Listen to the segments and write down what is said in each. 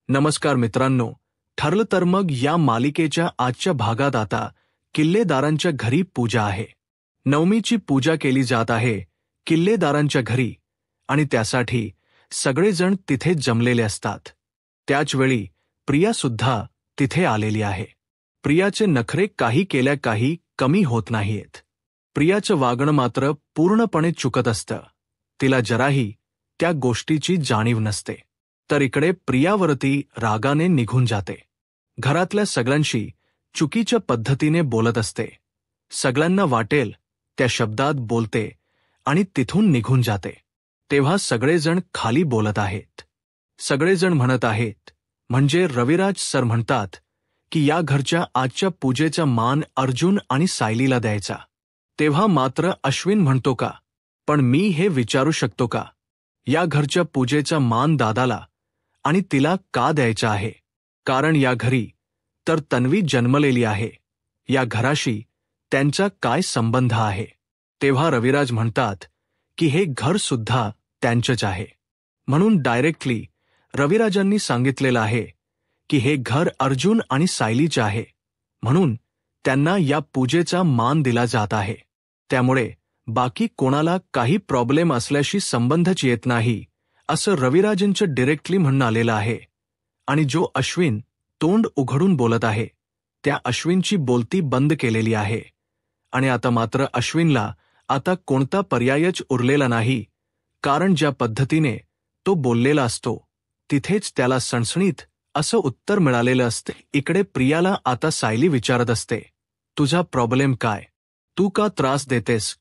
नमस्कार मित्रांनो, ठरलं तर मग या मालिकेच्या आजच्या भागात आता किल्लेदारांच्या घरी पूजा आहे. नवमीची पूजा केली जात आहे किल्लेदारांच्या घरी आणि त्यासाठी सगळेजण तिथे जमलेले असतात. त्याचवेळी प्रिया सुद्धा तिथे आलेली आहे. प्रियाचे नखरे काही केल्या काही कमी होत नाहीत. प्रियाचं वागणं मात्र पूर्णपणे चुकत असतं. तिला जराही त्या गोष्टीची जाणीव नसते. तर इकडे प्रियावरती रागाने निघून जाते. घरातल्या सगळ्यांशी चुकीच्या पद्धतीने बोलत असते. सगळ्यांना वाटेल त्या शब्दात बोलते आणि तिथून निघून जाते. तेव्हा सगळेजण खाली बोलत आहेत. सगळेजण म्हणत आहेत, म्हणजे रविराज सर म्हणतात की या घरच्या आजच्या पूजेचा मान अर्जुन आणि सायलीला द्यायचा. तेव्हा मात्र अश्विन म्हणतो का, पण मी हे विचारू शकतो का, या घरच्या पूजेचा मान दादाला आणि तिला का द्यायचा आहे? कारण या घरी तर तन्वी जन्मलेली आहे. या घराशी त्यांचा काय संबंध आहे? तेव्हा रविराज म्हणतात की हे घर सुद्धा त्यांचंच आहे. म्हणून डायरेक्टली रविराजांनी सांगितलेलं आहे की हे घर अर्जुन आणि सायलीचे आहे. म्हणून त्यांना या पूजेचा मान दिला जात आहे. त्यामुळे बाकी कोणाला काही प्रॉब्लेम असल्याशी संबंधच येत नाही, असं रविराजांचं डिरेक्टली म्हणणं आलेलं आहे. आणि जो अश्विन तोंड उघडून बोलत आहे, त्या अश्विनची बोलती बंद केलेली आहे. आणि आता मात्र अश्विनला आता कोणता पर्यायच उरलेला नाही. कारण ज्या पद्धतीने तो बोललेला असतो तिथेच त्याला सणसणीत असं उत्तर मिळालेलं असते. इकडे प्रियाला आता सायली विचारत असते, तुझा प्रॉब्लेम काय? तू का त्रास देतेस?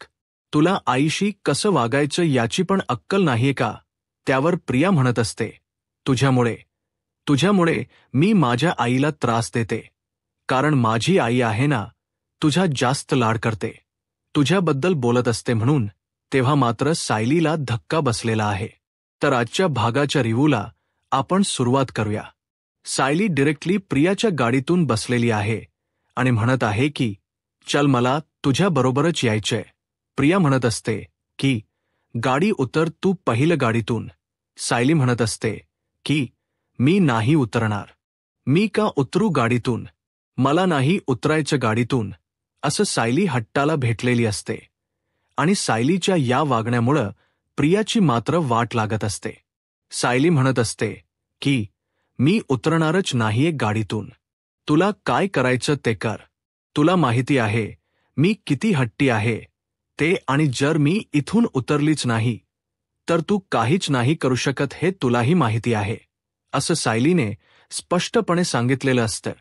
तुला आईशी कसं वागायचं याची पण अक्कल नाहीये का? त्यावर प्रिया म्हणत असते, तुझ्यामुळे मी माझ्या आईला त्रास देते. कारण माझी आई आहे ना, तुझा जास्त लाड करते, तुझ्याबद्दल बोलत असते म्हणून. तेव्हा मात्र सायलीला धक्का बसलेला आहे. तर आजच्या भागाच्या रिव्ह्यूला आपण सुरुवात करूया. सायली डिरेक्टली प्रियाच्या गाडीतून बसलेली आहे आणि म्हणत आहे की चल, मला तुझ्याबरोबरच यायचंय. प्रिया म्हणत असते की गाडी उतर तू पहिलं गाडीतून. सायली म्हणत असते की मी नाही उतरणार. मी का उतरू गाडीतून? मला नाही उतरायचं गाडीतून, असं सायली हट्टाला भेटलेली असते. आणि सायलीच्या या वागण्यामुळं प्रियाची मात्र वाट लागत असते. सायली म्हणत असते की मी उतरणारच नाहीये गाडीतून. तुला काय करायचं ते कर. तुला माहिती आहे मी किती हट्टी आहे ते, आणि जर मी इथून उतरलीच नाही तर तू काहीच नाही करू शकत हे तुलाही माहिती आहे, असं सायलीने स्पष्टपणे सांगितलेलं असतं.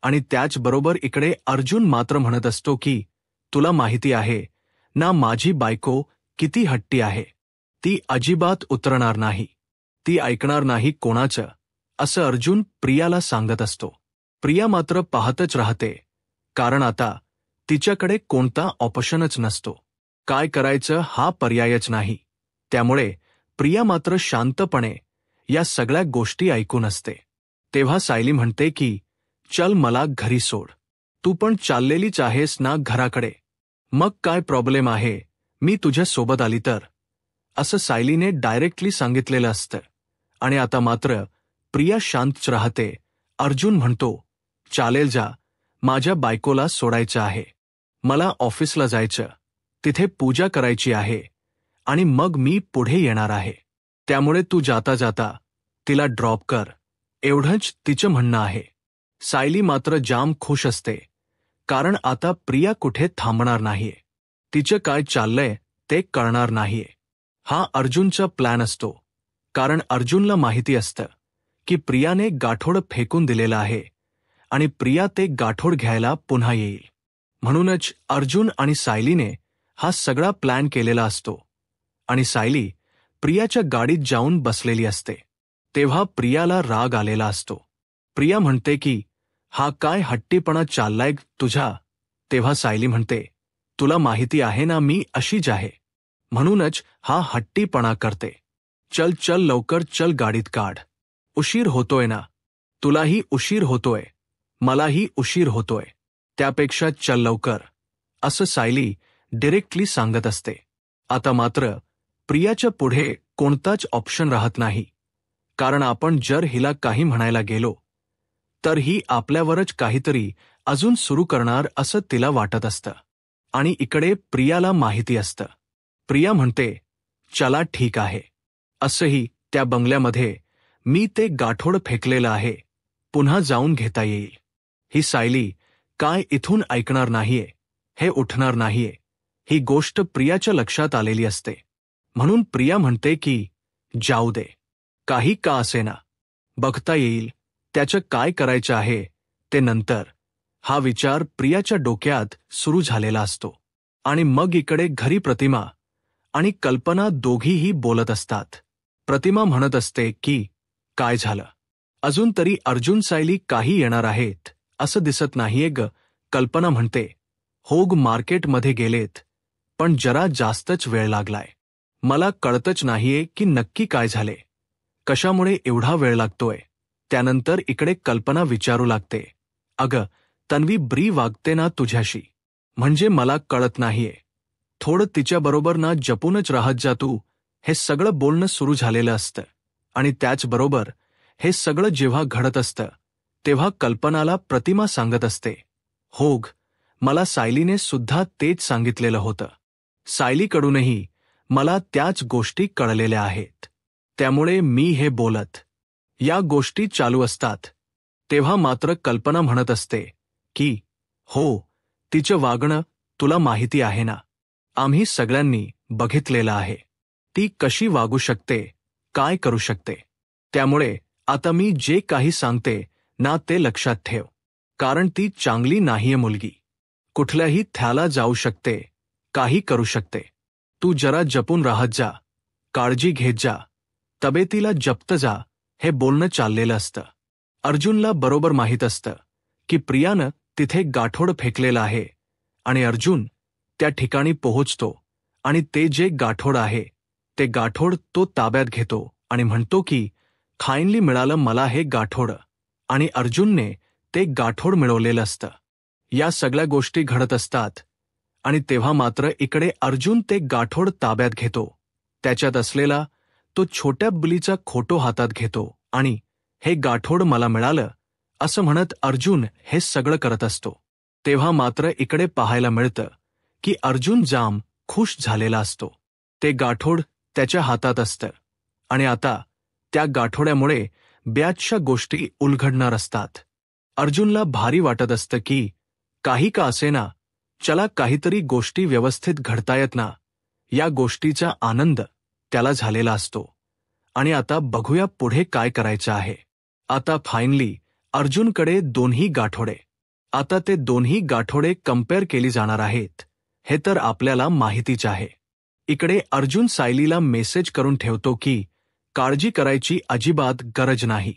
आणि त्याचबरोबर इकडे अर्जुन मात्र म्हणत असतो की तुला माहिती आहे ना माझी बायको किती हट्टी आहे. ती अजिबात उतरणार नाही, ती ऐकणार नाही कोणाचं, असं अर्जुन प्रियाला सांगत असतो. प्रिया मात्र पाहतच राहते, कारण आता तिच्याकडे कोणता ऑप्शनच नसतो. काय करायचं हा पर्यायच नाही. त्यामुळे प्रिया मात्र शांतपणे या सगळ्या गोष्टी ऐकून असते. तेव्हा सायली म्हणते की चल, मला घरी सोड. तू पण चाललेलीच आहेस ना घराकडे, मग काय प्रॉब्लेम आहे मी तुझ्या सोबत आली तर, असं सायलीने डायरेक्टली सांगितलेलं असतं. आणि आता मात्र प्रिया शांतच राहते. अर्जुन म्हणतो, चालेल जा, माझ्या बायकोला सोडायचं आहे. मला ऑफिसला जायचं, तिथे पूजा करायची आहे आणि मग मी पुढे येणार आहे. त्यामुळे तू जाता जाता तिला ड्रॉप कर, एवढंच तिचं म्हणणं आहे. सायली मात्र जाम खुश असते, कारण आता प्रिया कुठे थांबणार नाहीये. तिचं काय चाललंय ते कळणार नाहीये. हा अर्जुनचा प्लॅन असतो, कारण अर्जुनला माहिती असतं की प्रियाने गाठोड फेकून दिलेलं आहे आणि प्रिया ते गाठोड घ्यायला पुन्हा येईल. म्हणूनच अर्जुन आणि सायलीने हा सगळा प्लॅन केलेला असतो. आणि सायली प्रियाच्या गाडीत जाऊन बसलेली असते. तेव्हा प्रियाला राग आलेला असतो. प्रिया म्हणते की हा काय हट्टीपणा चाललाय तुझा? तेव्हा सायली म्हणते, तुला माहिती आहे ना मी अशीच आहे, म्हणूनच हा हट्टीपणा करते. चल चल लवकर चल, गाडीत काढ. उशीर होतोय ना, तुलाही उशीर होतोय, मलाही उशीर होतोय, त्यापेक्षा चल लवकर, असं सायली डिरेक्टली सांगत असते. आता मात्र प्रियाच्या पुढे कोणताच ऑप्शन राहत नाही. कारण आपण जर हिला काही म्हणायला गेलो तर ही आपल्यावरच काहीतरी अजून सुरू करणार असं तिला वाटत असतं. आणि इकडे प्रियाला माहिती असतं. प्रिया म्हणते, चला ठीक आहे. असंही त्या बंगल्यामध्ये मी ते गाठोड फेकलेलं आहे, पुन्हा जाऊन घेता येईल. ही सायली काय इथून ऐकणार नाहीये, हे उठणार नाहीये, ही गोष्ट प्रियाच्या लक्षात आलेली असते. म्हणून प्रिया म्हणते की जाऊ दे, काही का असेना, बघता येईल त्याचं काय करायचं आहे ते नंतर. हा विचार प्रियाच्या डोक्यात सुरू झालेला असतो. आणि मग इकडे घरी प्रतिमा आणि कल्पना दोघीही बोलत असतात. प्रतिमा म्हणत असते की काय झालं, अजून तरी अर्जुन सायली काही येणार आहेत असं दिसत नाहीये ग. कल्पना म्हणते, होग मार्केटमध्ये गेलेत, पण जरा जास्तच वेळ लागलाय. मला कळतच नाहीये की नक्की काय झाले, कशामुळे एवढा वेळ लागतोय. त्यानंतर इकडे कल्पना विचारू लागते, अगं तन्वी ब्री वागते ना तुझ्याशी, म्हणजे मला कळत नाहीये. थोडं तिच्याबरोबर ना जपूनच राहत जा तू. हे सगळं बोलणं सुरू झालेलं असतं. आणि त्याचबरोबर हे सगळं जेव्हा घडत असतं तेव्हा कल्पनाला प्रतिमा सांगत असते, होग मला सायलीने सुद्धा तेच सांगितलेलं होतं. सायलीकडूनही मला त्याच गोष्टी कळलेल्या आहेत. त्यामुळे मी हे बोलत. या गोष्टी चालू असतात तेव्हा मात्र कल्पना म्हणत असते की हो, तिचं वागणं तुला माहिती आहे ना, आम्ही सगळ्यांनी बघितलेलं आहे. ती कशी वागू शकते, काय करू शकते. त्यामुळे आता मी जे काही सांगते ना ते लक्षात ठेव, कारण ती चांगली नाहीये मुलगी. कुठल्याही थ्याला जाऊ शकते, काही करू शकते. तू जरा जपून राहत जा, काळजी घेत जा, तब्येतीला जपत जा. हे बोलणं चाललेलं असतं. अर्जुनला बरोबर माहीत असतं की प्रियानं तिथे गाठोड फेकलेलं आहे आणि अर्जुन त्या ठिकाणी पोहोचतो आणि ते जे गाठोड आहे ते गाठोड तो ताब्यात घेतो आणि म्हणतो की खाईनली मिळालं मला हे गाठोड. आणि अर्जुनने ते गाठोड मिळवलेलं असतं. या सगळ्या गोष्टी घडत असतात आणि तेव्हा मात्र इकडे अर्जुन ते गाठोड ताब्यात घेतो. त्याच्यात असलेला तो छोट्या बुलीचा खोटो हातात घेतो आणि हे गाठोड मला मिळालं असं म्हणत अर्जुन हे सगळं करत असतो. तेव्हा मात्र इकडे पाहायला मिळतं की अर्जुन जाम खुश झालेला असतो. ते गाठोड त्याच्या हातात असतं आणि आता त्या गाठोड्यामुळे बऱ्याचशा गोष्टी उलगडणार असतात. अर्जुनला भारी वाटत असतं की काही का असेना, चला काहीतरी गोष्टी व्यवस्थित घडतायत ना, या गोष्टीचा आनंद त्याला झालेला असतो. आणि आता बघूया पुढे काय करायचं आहे. आता फायनली अर्जुनकडे दोन्ही गाठोडे. आता ते दोन्ही गाठोडे कंपेअर केली जाणार आहेत हे तर आपल्याला माहितीच आहे. इकडे अर्जुन सायलीला मेसेज करून ठेवतो की काळजी करायची अजिबात गरज नाही,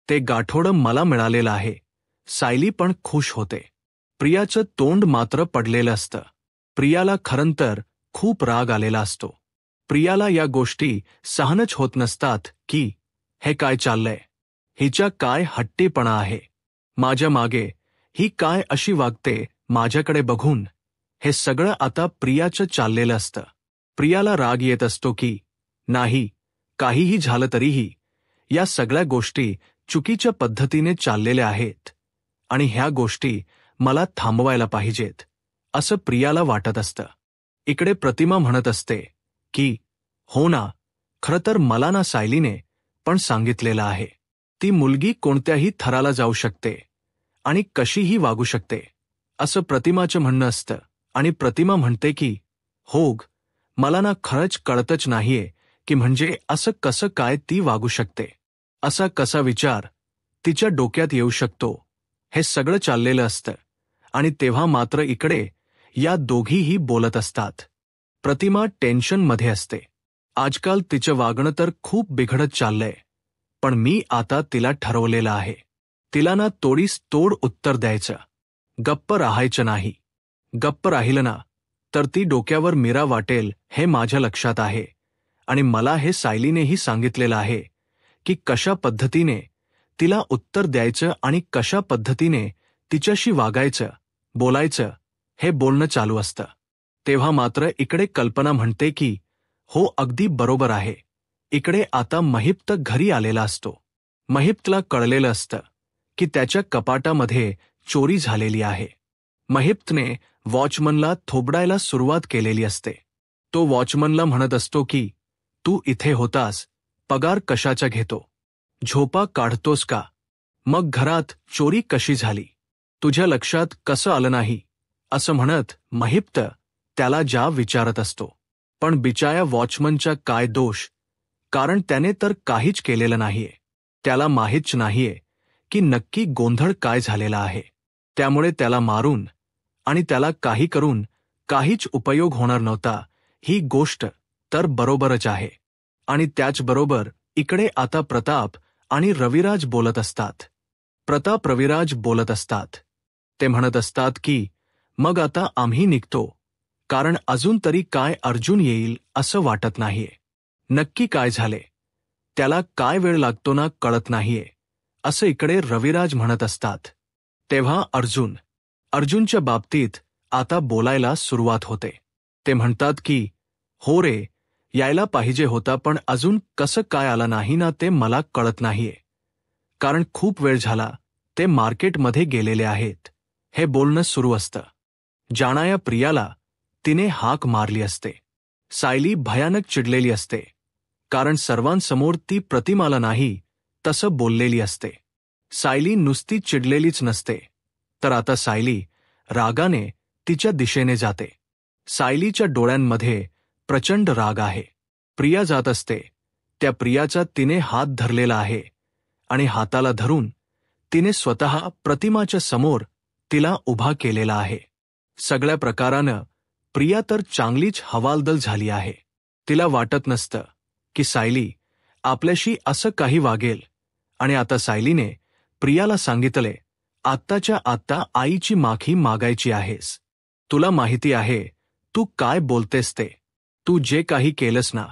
ते गाठोडं मला मिळालेलं आहे. सायली पण खुश होते. प्रियाचं तोंड मात्र पडलेलं असतं. प्रियाला खरं तर खूप राग आलेला असतो. प्रियाला या गोष्टी सहनच होत नसतात की हे काय चाललंय, हिच्या काय हट्टीपणा आहे, माझ्या मागे ही काय अशी वागते माझ्याकडे बघून. हे सगळं आता प्रियाचं चाललेलं असतं. प्रियाला राग येत असतो की नाही, काहीही झालं तरीही या सगळ्या गोष्टी चुकीच्या पद्धतीने चाललेल्या आहेत आणि ह्या गोष्टी मला थांबवायला पाहिजेत असं प्रियाला वाटत असतं. इकडे प्रतिमा म्हणत असते की हो ना, खरं तर मला ना सायलीने पण सांगितलेलं आहे, ती मुलगी कोणत्याही थराला जाऊ शकते आणि कशीही वागू शकते असं प्रतिमाचं म्हणणं असतं. आणि प्रतिमा म्हणते की होग, मला ना खरंच कळतच नाहीये की म्हणजे असं कसं काय ती वागू शकते, असा कसा विचार तिच्या डोक्यात येऊ शकतो. हे सगळं चाललेलं असतं आणि तेव्हा मात्र इकडे या दोघीही बोलत असतात. प्रतिमा टेन्शनमध्ये असते. आजकाल तिचं वागणं तर खूप बिघडत चाललंय, पण मी आता तिला ठरवलेलं आहे, तिला ना तोडीस तोड उत्तर द्यायचं, गप्प राहायचं नाही. गप्प राहिलं ना तर ती डोक्यावर मिरा वाटेल हे माझ्या लक्षात आहे. आणि मला हे सायलीनेही सांगितलेलं आहे की कशा पद्धतीने तिला उत्तर द्यायचं आणि कशा पद्धतीने तिच्याशी वागायचं, बोलायचं, हे बोलणं चालू असतं. तेव्हा मात्र इकडे कल्पना म्हणते की हो, अगदी बरोबर आहे, इकडे आता महिप्त घरी आलेला असतो. महिप्तला कळलेलं असतं की त्याच्या कपाटामध्ये चोरी झालेली आहे. महिप्तने वॉचमनला थोबडायला सुरुवात केलेली असते. तो वॉचमनला म्हणत असतो की तू इथे होतास, पगार कशाचा घेतो, झोपा काढतोस का, मग घरात चोरी कशी झाली, तुझ्या लक्षात कसं आलं नाही, असं म्हणत महिप्त त्याला जा विचारत असतो. पण बिचाया वॉचमनचा काय दोष, कारण त्याने तर काहीच केलेलं नाहीये. त्याला माहीतच नाहीये की नक्की गोंधळ काय झालेला आहे. त्यामुळे त्याला मारून आणि त्याला काही करून काहीच उपयोग होणार नव्हता ही गोष्ट तर बरोबरच आहे. आणि त्याचबरोबर इकडे आता प्रताप आणि रविराज बोलत असतात. प्रताप रविराज बोलत असतात. ते म्हणत असतात की मग आता आम्ही निघतो, कारण अजून तरी काय अर्जुन येईल असं वाटत नाहीये. नक्की काय झाले, त्याला काय वेळ लागतो ना कळत नाहीये, असं इकडे रविराज म्हणत असतात. तेव्हा अर्जुनच्या बाबतीत आता बोलायला सुरुवात होते. ते म्हणतात की हो रे, यायला पाहिजे होता, पण अजून कसं काय आला नाही ना ते मला कळत नाहीये, कारण खूप वेळ झाला ते मार्केटमध्ये गेलेले आहेत. हे बोलणं सुरू असतं. जाणाया प्रियाला तिने हाक मारली असते. सायली भयानक चिडलेली असते, कारण सर्वांसमोर ती प्रतिमाला नाही तसं बोललेली असते. सायली नुसती चिडलेलीच नसते, तर आता सायली रागाने तिच्या दिशेने जाते. सायलीच्या डोळ्यांमध्ये प्रचंड राग आहे. प्रिया जात असते, त्या प्रियाचा तिने हात धरलेला आहे आणि हाताला धरून तिने स्वतः प्रतिमाच्या समोर तिला उभा केलेला आहे. सगळ्या प्रकारानं प्रिया तर चांगलीच हवालदल झाली आहे. तिला वाटत नसतं की सायली आपल्याशी असं काही वागेल. आणि आता सायलीने प्रियाला सांगितले, आत्ताच्या आत्ता आईची माफी मागायची आहेस. तुला माहिती आहे तू काय बोलतेस ते. तू जे काही केलंस ना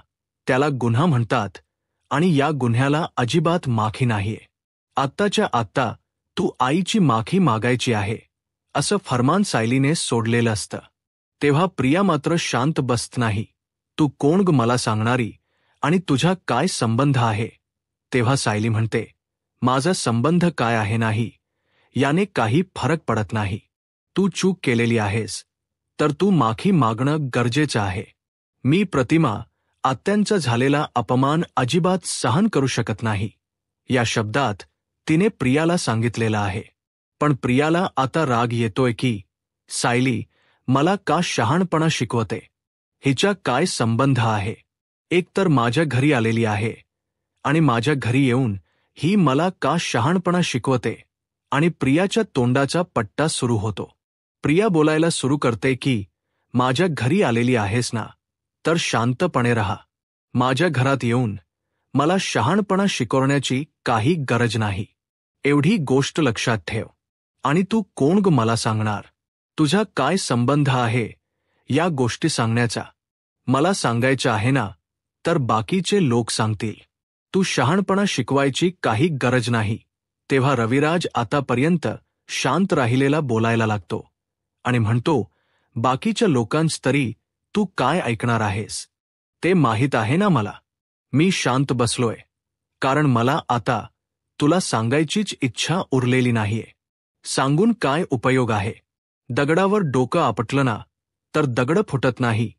त्याला गुन्हा म्हणतात आणि या गुन्ह्याला अजिबात माफी नाहीये. आत्ताच्या आत्ता तू आईची माफी मागायची आहे, असं फरमान सायलीने सोडलेलं असतं. तेव्हा प्रिया मात्र शांत बसत नाही. तू कोण ग मला सांगणारी, आणि तुझा काय संबंध आहे. तेव्हा सायली म्हणते, माझा संबंध काय आहे नाही याने काही फरक पडत नाही. तू चूक केलेली आहेस तर तू माफी मागणं गरजेचं आहे. मी प्रतिमा आत्यांचा झालेला अपमान अजिबात सहन करू शकत नाही, या शब्दात तिने प्रियाला सांगितलेलं आहे. पण प्रियाला आता राग येतोय की सायली मला का शहाणपणा शिकवते. हिच्या काय संबंध आहे. एक तर माझ्या घरी आलेली आहे आणि माझ्या घरी येऊन ही मला का शहाणपणा शिकवते. आणि प्रियाच्या तोंडाचा पट्टा सुरू होतो. प्रिया बोलायला सुरू करते की माझ्या घरी आलेली आहेस ना, तर शांतपणे रहा. माझ्या घरात येऊन मला शहाणपणा शिकवण्याची काही गरज नाही. एवढी गोष्ट लक्षात ठेव. आणि तू कोण ग मला सांगणार. तुझा काय संबंध आहे या गोष्टी सांगण्याचा. मला सांगायचं आहे ना, तर बाकीचे लोक सांगतील. तू शहाणपणा शिकवायची काही गरज नाही. तेव्हा रविराज आतापर्यंत शांत राहिलेला बोलायला लागतो आणि म्हणतो, बाकीच्या लोकांच तरी तू काय ऐकणार आहेस. ते माहीत आहे ना मला. मी शांत बसलोय कारण मला आता तुला सांगायचीच इच्छा उरलेली नाहीये. सांगून काय उपयोग आहे. दगडावर डोकं आपटलं ना तर दगड फुटत नाही.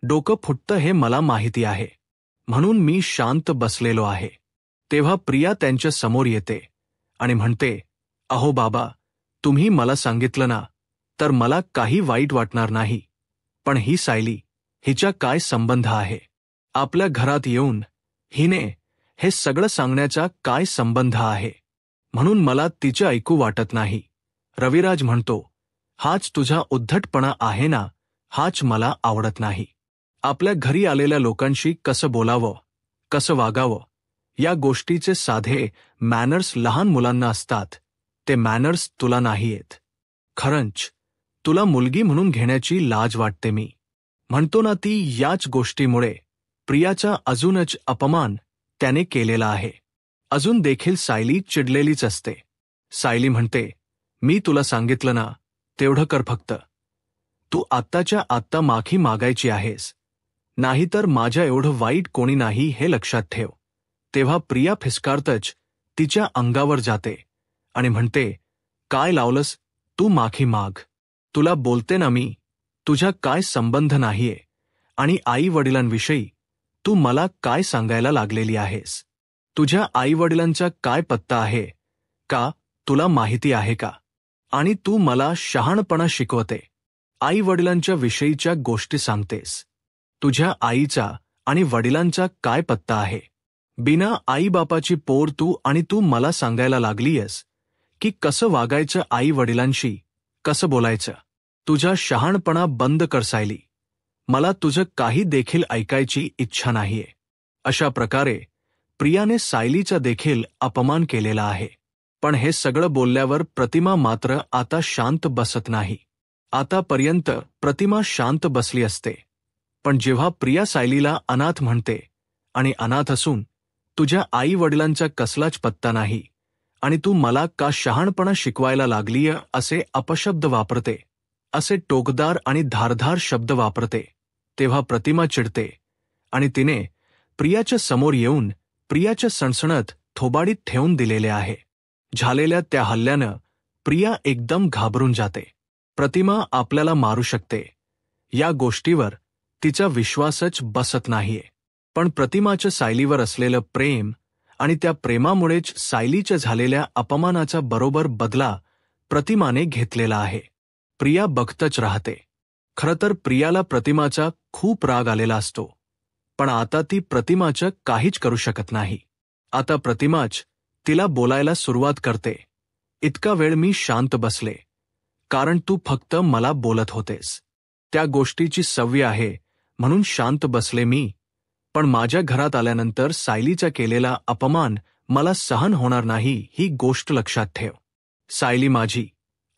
डोकं फुटतं हे मला माहिती आहे, म्हणून मी शांत बसलेलो आहे. तेव्हा प्रिया त्यांच्या समोर येते आणि म्हणते, अहो बाबा, तुम्ही मला सांगितलं ना तर मला काही वाईट वाटणार नाही. पण ही सायली, हिच्या काय संबंध आहे. आपल्या घरात येऊन हिने हे सगळं सांगण्याचा काय संबंध आहे. म्हणून मला तिचे ऐकू वाटत नाही. रविराज म्हणतो, हाच तुझा उद्धटपणा आहे ना, हाच मला आवडत नाही. आपल्या घरी आलेल्या लोकांशी कसं बोलावं, कसं वागावं, या गोष्टीचे साधे मॅनर्स लहान मुलांना असतात. ते मॅनर्स तुला नाहीयेत. खरंच तुला मुलगी म्हणून घेण्याची लाज वाटते. मी म्हणतो ना, ती याच गोष्टीमुळे प्रियाचा अजूनच अपमान त्याने केलेला आहे. अजून देखील सायली चिडलेलीच असते. सायली म्हणते, मी तुला सांगितलं ना, तेवढं कर फक्त. तू आत्ताच्या आत्ता माफी मागायची आहेस. नाहीतर माझ्या एवढं वाईट कोणी नाही हे लक्षात ठेव. तेव्हा प्रिया फिसकारतच तिच्या अंगावर जाते आणि म्हणते, काय लावलंस तू माफी माग. तुला बोलते ना मी, तुझा काय संबंध नाहीये आणि आई वडिलांविषयी तू मला काय सांगायला लागलेली आहेस. तुझ्या आई वडिलांचा काय पत्ता आहे का तुला माहिती आहे का. आणि तू मला शहाणपणा शिकवते. आई वडिलांच्या विषयीच्या गोष्टी सांगतेस. तुझ्या आईचा आणि वडिलांचा काय पत्ता आहे. बिना आईबापाची पोर तू आणि तू मला सांगायला लागलीयस की कसं वागायचं आई वडिलांशी, कसं बोलायचं. तुझा शहाणपणा बंद कर सायली. मला तुझं काही देखील ऐकायची इच्छा नाहीये. अशा प्रकारे प्रियाने सायलीचा देखील अपमान केलेला आहे. पण हे सगळं बोलल्यावर प्रतिमा मात्र आता शांत बसत नाही. आतापर्यंत प्रतिमा शांत बसली असते, पण जेव्हा प्रिया सायलीला अनाथ म्हणते आणि अनाथ असून तुझ्या आई वडिलांचा कसलाच पत्ता नाही आणि तू मला का शहाणपणा शिकवायला लागलीय असे अपशब्द वापरते, असे टोकदार आणि धारधार शब्द वापरते, तेव्हा प्रतिमा चिडते आणि तिने प्रियाच्या समोर येऊन प्रियाच्या सणसणत थोबाडीत ठेवून दिलेले आहे. झालेल्या त्या हल्ल्यानं प्रिया एकदम घाबरून जाते. प्रतिमा आपल्याला मारू शकते या गोष्टीवर तिचा विश्वासच बसत नाहीये. पण प्रतिमाच्या सायलीवर असलेलं प्रेम आणि त्या प्रेमामुळेच सायलीच्या झालेल्या अपमानाचा बरोबर बदला प्रतिमाने घेतलेला आहे. प्रिया बघतच राहते. खरं तर प्रियाला प्रतिमाचा खूप राग आलेला असतो, पण आता ती प्रतिमाचं काहीच करू शकत नाही. आता प्रतिमाच तिला बोलायला सुरुवात करते. इतका वेळ मी शांत बसले कारण तू फक्त मला बोलत होतेस. त्या गोष्टीची सवय आहे म्हणून शांत बसले मी. पण माझ्या घरात आल्यानंतर सायलीचा केलेला अपमान मला सहन होणार नाही ही गोष्ट लक्षात ठेव. सायली माझी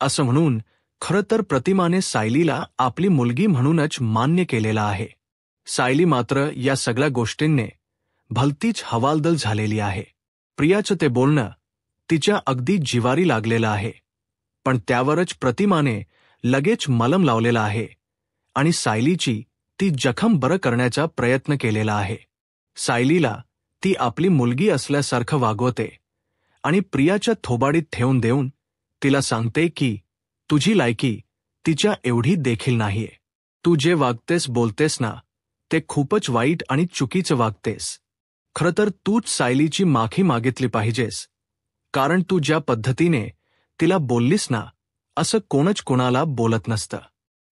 असं म्हणून खरं तर प्रतिमाने सायलीला आपली मुलगी म्हणूनच मान्य केलेला आहे. सायली मात्र या सगळ्या गोष्टींने भलतीच हवालदल झालेली आहे. प्रियाचं ते बोलणं तिच्या अगदी जिवारी लागलेलं आहे, पण त्यावरच प्रतिमाने लगेच मलम लावलेला आहे आणि सायलीची ती जखम बरं करण्याचा प्रयत्न केलेला आहे. सायलीला ती आपली मुलगी असल्यासारखं वागवते आणि प्रियाच्या थोबाडीत ठेवून देऊन तिला सांगते की तुझी लायकी तिच्या एवढी देखील नाहीये. तू जे वागतेस बोलतेस ना ते खूपच वाईट आणि चुकीचं वागतेस. खरं तर तूच सायलीची माफी मागितली पाहिजेस, कारण तू ज्या पद्धतीने तिला बोललीस ना असं कोणच कोणाला बोलत नसतं.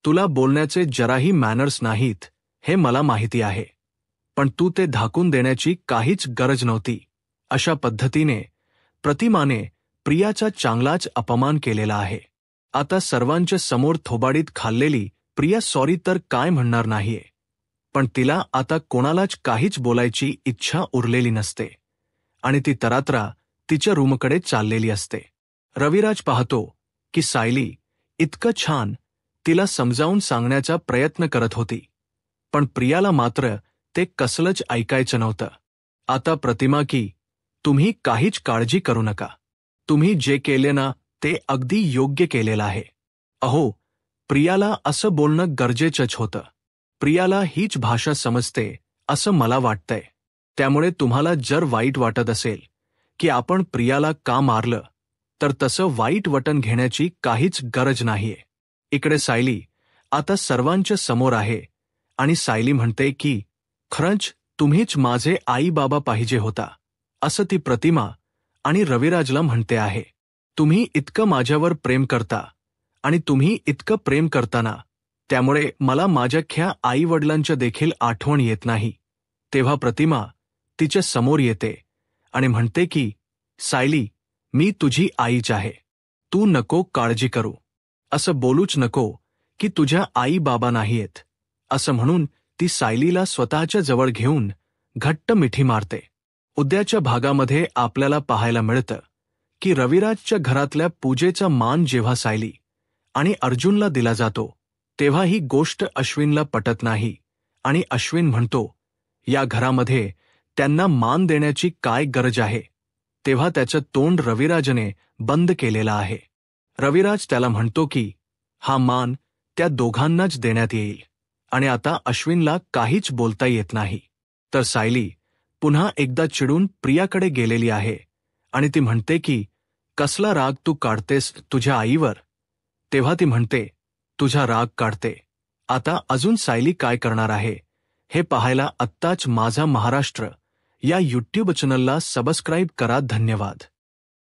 तुला बोलण्याचे जराही मॅनर्स नाहीत हे मला माहिती आहे, पण तू ते झाकून देण्याची काहीच गरज नव्हती. अशा पद्धतीने प्रतिमाने प्रियाचा चांगलाच अपमान केलेला आहे. आता सर्वांच्या समोर थोबाडीत खाल्लेली प्रिया सॉरी तर काय म्हणणार नाहीये, पण तिला आता कोणालाच काहीच बोलायची इच्छा उरलेली नसते आणि ती तरातरा तिच्या रूमकडे चाललेली असते. रविराज पाहतो की सायली इतकं छान तिला समजावून सांगण्याचा प्रयत्न करत होती, पण प्रियाला मात्र ते कसलंच ऐकायचं नव्हतं. आता प्रतिमा की तुम्ही काहीच काळजी करू नका. तुम्ही जे केले ना ते अगदी योग्य केलेलं आहे. अहो, प्रियाला असं बोलणं गरजेचंच होतं. प्रियाला हीच भाषा समजते असं मला वाटतंय. त्यामुळे तुम्हाला जर वाईट वाटत असेल की आपण प्रियाला का मारलं, तर तसं वाईट वाटण घेण्याची काहीच गरज नाहीये. इकडे सायली आता सर्वांच्या समोर आहे आणि सायली म्हणते की खरंच तुम्हीच माझे आई बाबा पाहिजे होता, असं ती प्रतिमा आणि रविराजला म्हणते आहे. तुम्ही इतकं माझ्यावर प्रेम करता आणि तुम्ही इतकं प्रेम करताना त्यामुळे मला माझ्या आई वडिलांच्या देखील आठवण येत नाही. तेव्हा प्रतिमा तिच्या समोर येते आणि म्हणते की सायली, मी तुझी आईच आहे. तू नको काळजी करू. असं बोलूच नको की तुझ्या आई बाबा नाहीयेत. असं म्हणून ती सायलीला स्वतःच्या जवळ घेऊन घट्ट मिठी मारते. उद्याच्या भागामध्ये आपल्याला पाहायला मिळतं की रविराजच्या घरातल्या पूजेचा मान जेव्हा सायली आणि अर्जुनला दिला जातो तेव्हा ही गोष्ट अश्विनला पटत नाही आणि अश्विन म्हणतो, या घरामध्ये त्यांना मान देण्याची काय गरज आहे. तेव्हा त्याचं तोंड रविराजने बंद केलेलं आहे. रविराज त्याला म्हणतो की हा मान त्या दोघांनाच देण्यात येईल आणि आता अश्विनला काहीच बोलता येत नाही. तर सायली पुन्हा एकदा चिडून प्रियाकडे गेलेली आहे आणि ती म्हणते की कसला राग तू काढतेस तुझ्या आईवर. तेव्हा ती म्हणते तुझा राग काढते. आता अजून सायली काय करणार आहे हे पाहायला आत्ताच माझा महाराष्ट्र या यूट्यूब चॅनलला सबस्क्राईब करा. धन्यवाद.